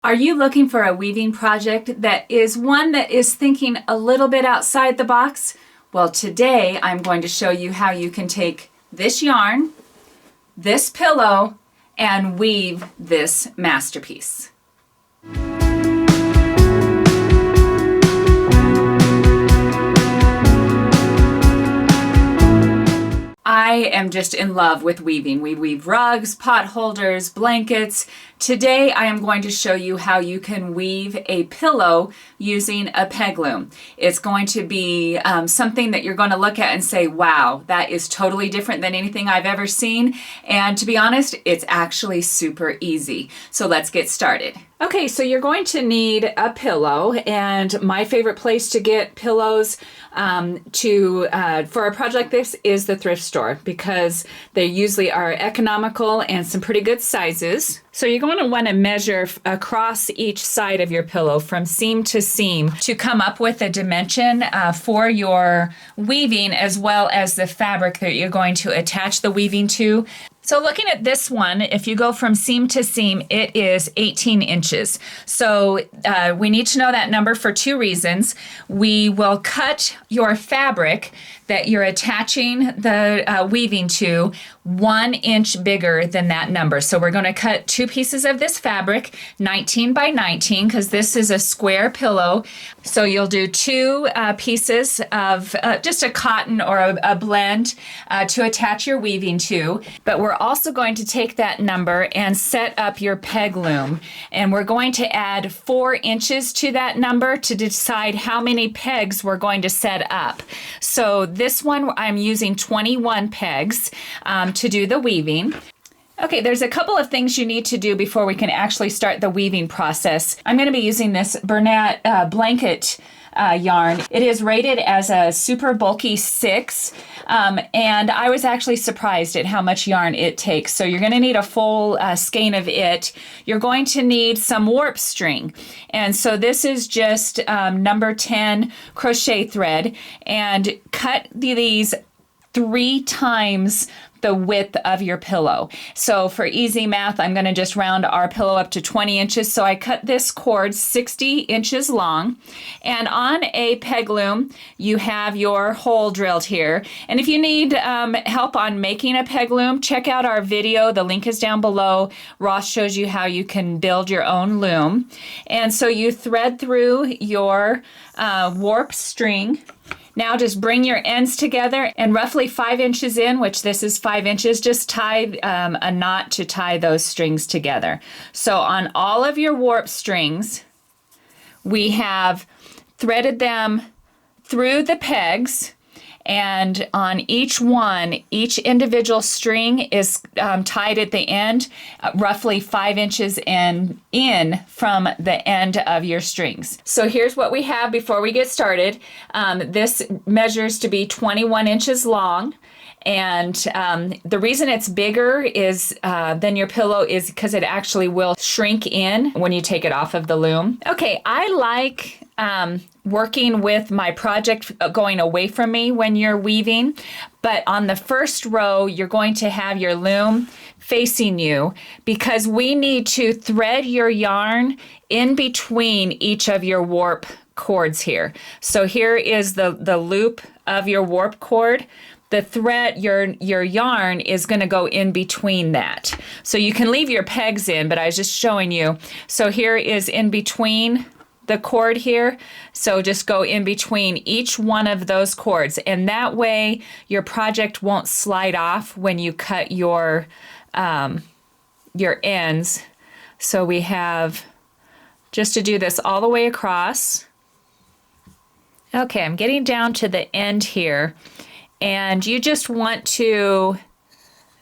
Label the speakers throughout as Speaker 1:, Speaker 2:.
Speaker 1: Are you looking for a weaving project that is one that is thinking a little bit outside the box? Well, today I'm going to show you how you can take this yarn, this pillow, and weave this masterpiece. I am just in love with weaving. We weave rugs, pot holders, blankets. Today I am going to show you how you can weave a pillow using a peg loom. It's going to be something that you're going to look at and say, wow, that is totally different than anything I've ever seen. And to be honest, it's actually super easy. So let's get started. Okay, so you're going to need a pillow, and my favorite place to get pillows for a project like this is the thrift store, because they usually are economical and some pretty good sizes. So you're going to want to measure across each side of your pillow from seam to seam to come up with a dimension for your weaving, as well as the fabric that you're going to attach the weaving to. So looking at this one, if you go from seam to seam, it is 18 inches. So we need to know that number for two reasons. We will cut your fabric that you're attaching the weaving to 1 inch bigger than that number. So we're going to cut two pieces of this fabric, 19 by 19, because this is a square pillow. So you'll do two pieces of just a cotton or a blend to attach your weaving to. But we're also going to take that number and set up your peg loom. And we're going to add 4 inches to that number to decide how many pegs we're going to set up. So this one, I'm using 21 pegs to do the weaving. Okay, there's a couple of things you need to do before we can actually start the weaving process. I'm going to be using this Bernat blanket yarn. It is rated as a super bulky 6, and I was actually surprised at how much yarn it takes. So you're going to need a full skein of it. You're going to need some warp string, and so this is just number 10 crochet thread, and cut these 3 times the width of your pillow. So for easy math, I'm going to just round our pillow up to 20 inches. So I cut this cord 60 inches long. And on a peg loom, you have your hole drilled here. And if you need help on making a peg loom, check out our video. The link is down below. Ross shows you how you can build your own loom. And so you thread through your warp string. Now just bring your ends together, and roughly 5 inches in, which this is 5 inches, just tie a knot to tie those strings together. So on all of your warp strings, we have threaded them through the pegs, and on each one, each individual string is tied at the end, roughly 5 inches in from the end of your strings. So here's what we have before we get started. This measures to be 21 inches long. And the reason it's bigger is than your pillow is because it actually will shrink in when you take it off of the loom. Okay, I like working with my project going away from me when you're weaving, but on the first row, you're going to have your loom facing you, because we need to thread your yarn in between each of your warp cords here. So here is the loop of your warp cord. The thread, your yarn is going to go in between that. So you can leave your pegs in, but I was just showing you. So here is in between the cord here. So just go in between each one of those cords, and that way your project won't slide off when you cut your ends. So we have, just to do this all the way across. Okay, I'm getting down to the end here. And you just want to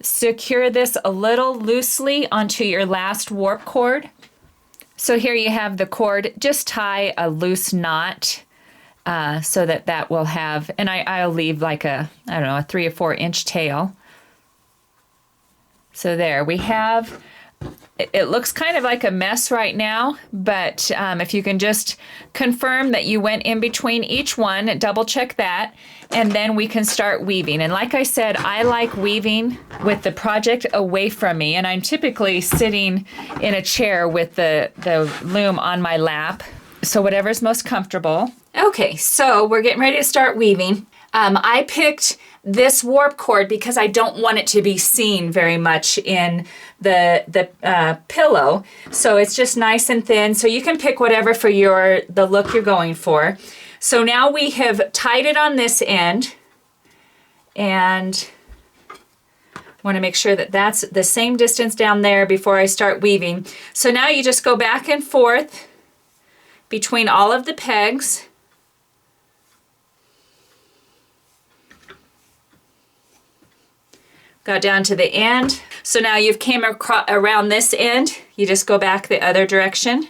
Speaker 1: secure this a little loosely onto your last warp cord. So here you have the cord. Just tie a loose knot so that will have, and I'll leave like a 3 or 4 inch tail. So there we have It looks kind of like a mess right now, but if you can just confirm that you went in between each one, double check that, and then we can start weaving. And like I said, I like weaving with the project away from me, and I'm typically sitting in a chair with the loom on my lap, so whatever's most comfortable. Okay, so we're getting ready to start weaving. I picked this warp cord because I don't want it to be seen very much in the pillow. So it's just nice and thin. So you can pick whatever for the look you're going for. So now we have tied it on this end, and want to make sure that that's the same distance down there before I start weaving. So now you just go back and forth between all of the pegs. Got down to the end. So now you've came around this end. You just go back the other direction.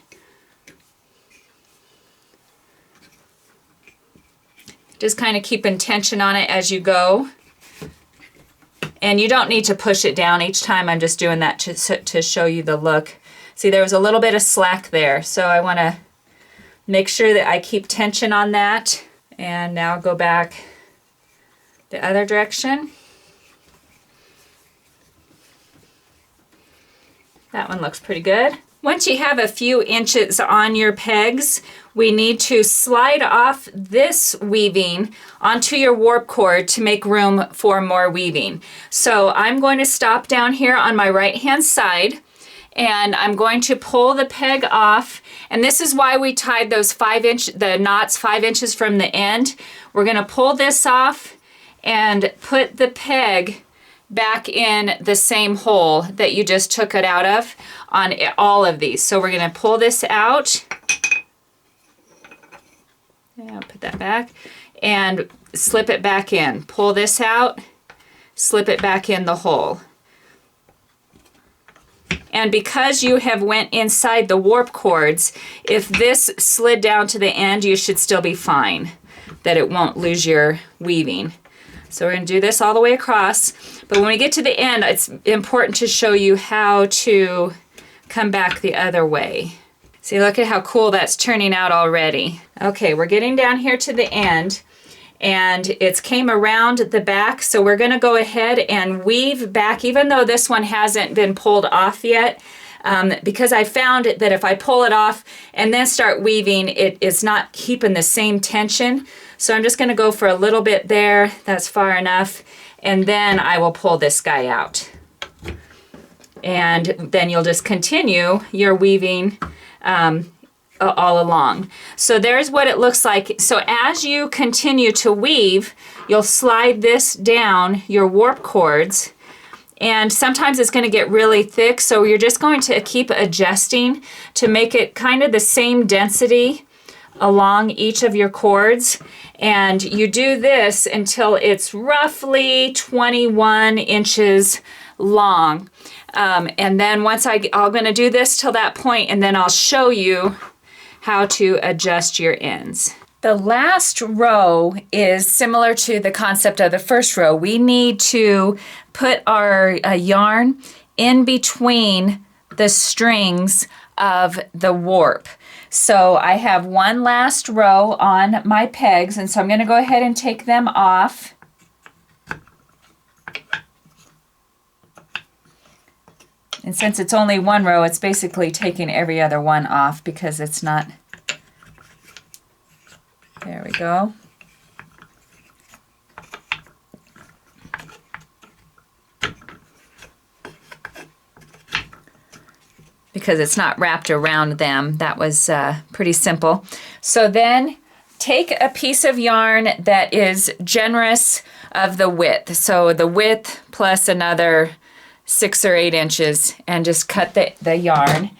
Speaker 1: Just kind of keeping tension on it as you go. And you don't need to push it down each time. I'm just doing that to show you the look. See, there was a little bit of slack there. So I want to make sure that I keep tension on that. And now go back the other direction. That one looks pretty good. Once you have a few inches on your pegs, we need to slide off this weaving onto your warp cord to make room for more weaving. So I'm going to stop down here on my right hand side, and I'm going to pull the peg off. And this is why we tied those the knots 5 inches from the end. We're going to pull this off and put the peg back in the same hole that you just took it out of on all of these. So we're going to pull this out. Yeah, put that back and slip it back in. Pull this out, slip it back in the hole. And because you have went inside the warp cords, if this slid down to the end, you should still be fine, that it won't lose your weaving. So we're going to do this all the way across. But when we get to the end, it's important to show you how to come back the other way. See, look at how cool that's turning out already. Okay, we're getting down here to the end, and it's came around the back. So we're going to go ahead and weave back, even though this one hasn't been pulled off yet. Because I found that if I pull it off and then start weaving, it is not keeping the same tension. So I'm just going to go for a little bit there. That's far enough. And then I will pull this guy out. And then you'll just continue your weaving all along. So there's what it looks like. So as you continue to weave, you'll slide this down your warp cords. And sometimes it's going to get really thick, so you're just going to keep adjusting to make it kind of the same density along each of your cords. And you do this until it's roughly 21 inches long. And then once I'm going to do this till that point, and then I'll show you how to adjust your ends. The last row is similar to the concept of the first row. We need to put our yarn in between the strings of the warp. So I have one last row on my pegs, and so I'm going to go ahead and take them off. And since it's only one row, it's basically taking every other one off because it's not... There we go. Because it's not wrapped around them. That was pretty simple. So then take a piece of yarn that is generous of the width. So the width plus another 6 or 8 inches, and just cut the yarn.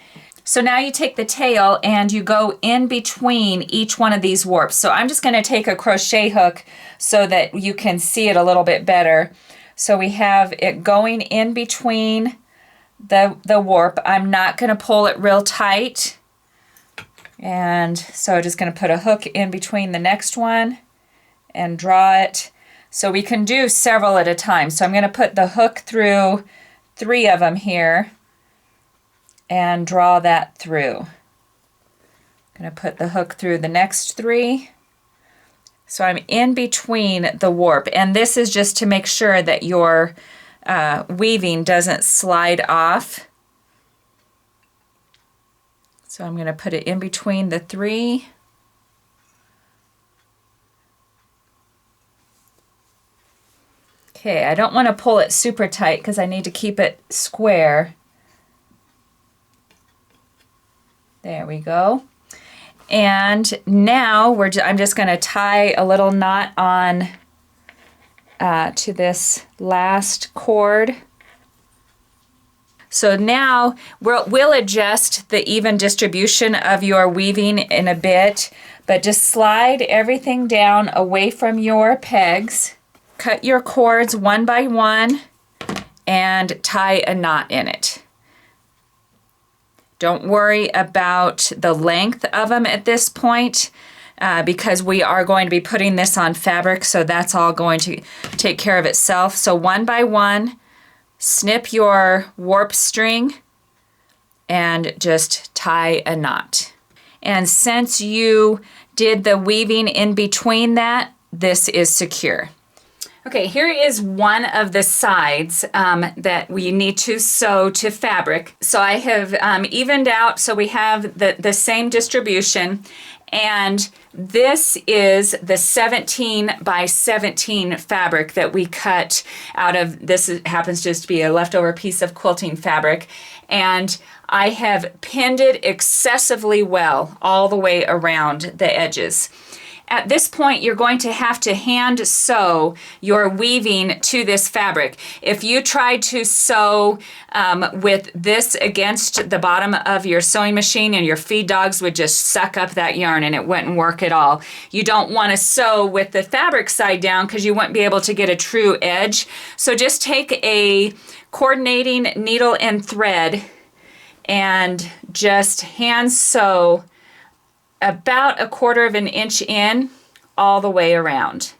Speaker 1: So now you take the tail and you go in between each one of these warps. So I'm just going to take a crochet hook so that you can see it a little bit better. So we have it going in between the warp. I'm not going to pull it real tight. And so I'm just going to put a hook in between the next one and draw it. So we can do several at a time. So I'm going to put the hook through 3 of them here. and draw that through. I'm going to put the hook through the next 3. So I'm in between the warp, and this is just to make sure that your weaving doesn't slide off. So I'm going to put it in between the 3. Okay, I don't want to pull it super tight because I need to keep it square. There we go. And now I'm just going to tie a little knot on to this last cord. So now we'll adjust the even distribution of your weaving in a bit, but just slide everything down away from your pegs. Cut your cords one by one and tie a knot in it. Don't worry about the length of them at this point because we are going to be putting this on fabric, so that's all going to take care of itself. So one by one, snip your warp string and just tie a knot. And since you did the weaving in between that, this is secure. Okay, here is one of the sides that we need to sew to fabric. So I have evened out, so we have the same distribution, and this is the 17 by 17 fabric that we cut out of. This happens just to be a leftover piece of quilting fabric, and I have pinned it excessively well all the way around the edges. At this point, you're going to have to hand sew your weaving to this fabric. If you tried to sew with this against the bottom of your sewing machine, and your feed dogs would just suck up that yarn and it wouldn't work at all. You don't want to sew with the fabric side down because you won't be able to get a true edge. So just take a coordinating needle and thread and just hand sew about 1/4 of an inch in all the way around.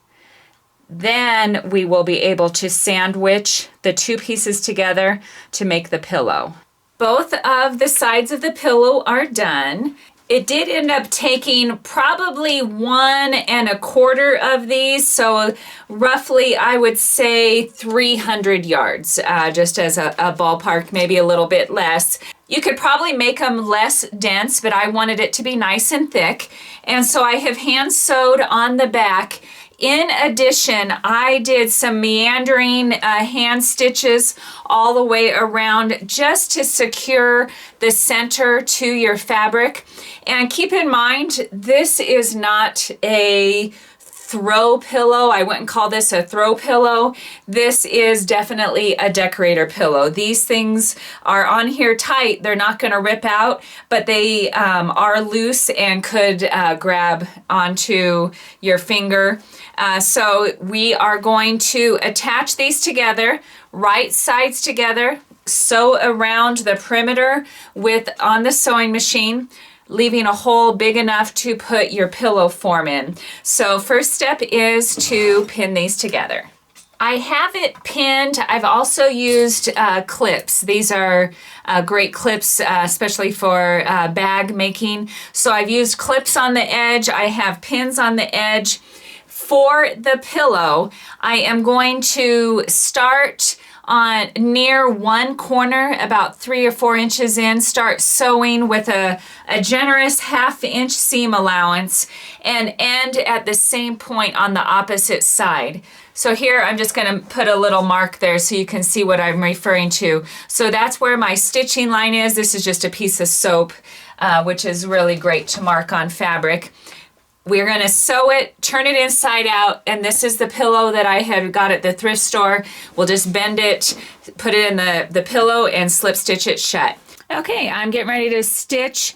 Speaker 1: Then we will be able to sandwich the 2 pieces together to make the pillow. Both of the sides of the pillow are done. It did end up taking probably 1 1/4 of these, so roughly I would say 300 yards, just as a ballpark, maybe a little bit less. You could probably make them less dense, but I wanted it to be nice and thick. And so I have hand sewed on the back. In addition, I did some meandering hand stitches all the way around just to secure the center to your fabric. And keep in mind, this is not a throw pillow. I wouldn't call this a throw pillow. This is definitely a decorator pillow. These things are on here tight. They're not going to rip out, but they are loose and could grab onto your finger. So we are going to attach these together, right sides together, sew around the perimeter on the sewing machine, leaving a hole big enough to put your pillow form in. So first step is to pin these together. I have it pinned. I've also used clips. These are great clips, especially for bag making. So I've used clips on the edge. I have pins on the edge. For the pillow, I am going to start on near one corner, about 3 or 4 inches in, start sewing with a generous 1/2 inch seam allowance and end at the same point on the opposite side. So here I'm just going to put a little mark there so you can see what I'm referring to. So that's where my stitching line is. This is just a piece of soap, which is really great to mark on fabric. We're going to sew it, turn it inside out, and this is the pillow that I had got at the thrift store. We'll just bend it, put it in the pillow, and slip stitch it shut. Okay, I'm getting ready to stitch.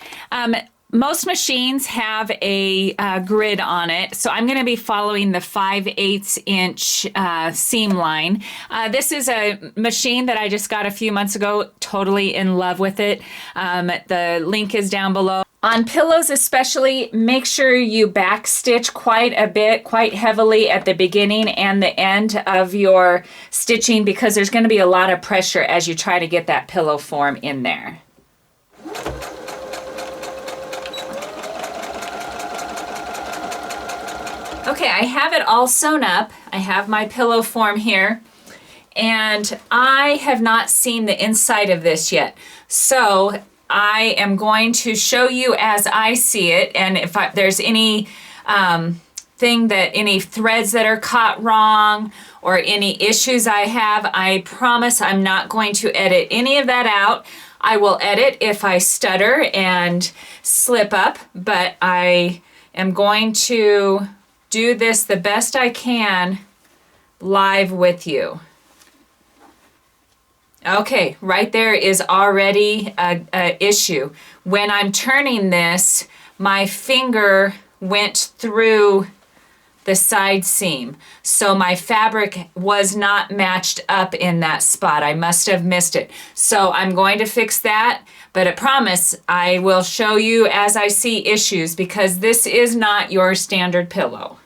Speaker 1: Most machines have a grid on it, so I'm going to be following the 5/8 inch seam line. This is a machine that I just got a few months ago, totally in love with it. The link is down below. On pillows especially, make sure you back stitch quite a bit, quite heavily at the beginning and the end of your stitching because there's going to be a lot of pressure as you try to get that pillow form in there. Okay, I have it all sewn up. I have my pillow form here, and I have not seen the inside of this yet. So I am going to show you as I see it, and if there's any any threads that are caught wrong or any issues I have, I promise I'm not going to edit any of that out. I will edit if I stutter and slip up, but I am going to do this the best I can live with you. Okay, right there is already a issue. When I'm turning this, my finger went through the side seam. So my fabric was not matched up in that spot. I must have missed it. So I'm going to fix that, but I promise I will show you as I see issues, because this is not your standard pillow.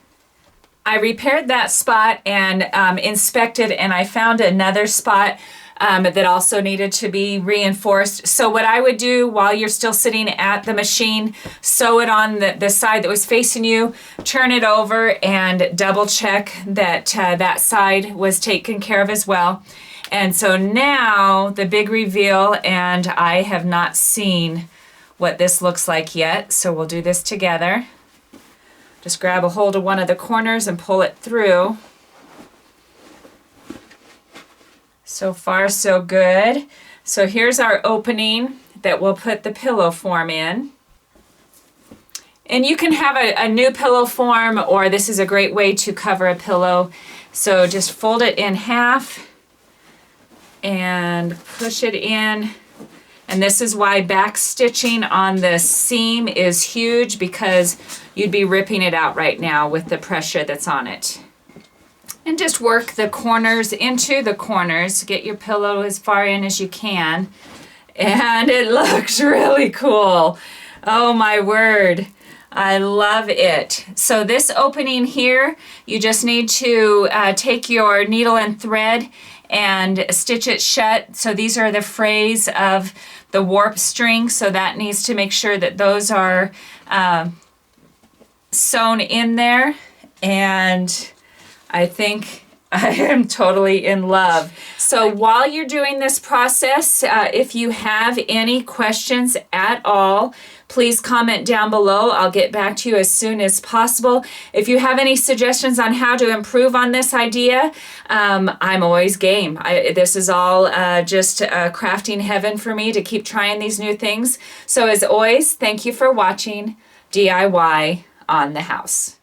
Speaker 1: I repaired that spot and inspected, and I found another spot that also needed to be reinforced. So what I would do while you're still sitting at the machine, sew it on the side that was facing you, turn it over and double check that that side was taken care of as well. And so now the big reveal, and I have not seen what this looks like yet, so we'll do this together. Just grab a hold of one of the corners and pull it through. So far, so good. So here's our opening that we'll put the pillow form in. And you can have a new pillow form, or this is a great way to cover a pillow. So just fold it in half and push it in. And this is why back stitching on the seam is huge, because you'd be ripping it out right now with the pressure that's on it. And just work the corners into the corners. Get your pillow as far in as you can. And it looks really cool. Oh my word. I love it. So this opening here, you just need to take your needle and thread and stitch it shut. So these are the frays of the warp string, so that needs to make sure that those are sewn in there. And I think I am totally in love. So while you're doing this process, if you have any questions at all, please comment down below. I'll get back to you as soon as possible. If you have any suggestions on how to improve on this idea, I'm always game. This is all just crafting heaven for me to keep trying these new things. So as always, thank you for watching DIY on the House.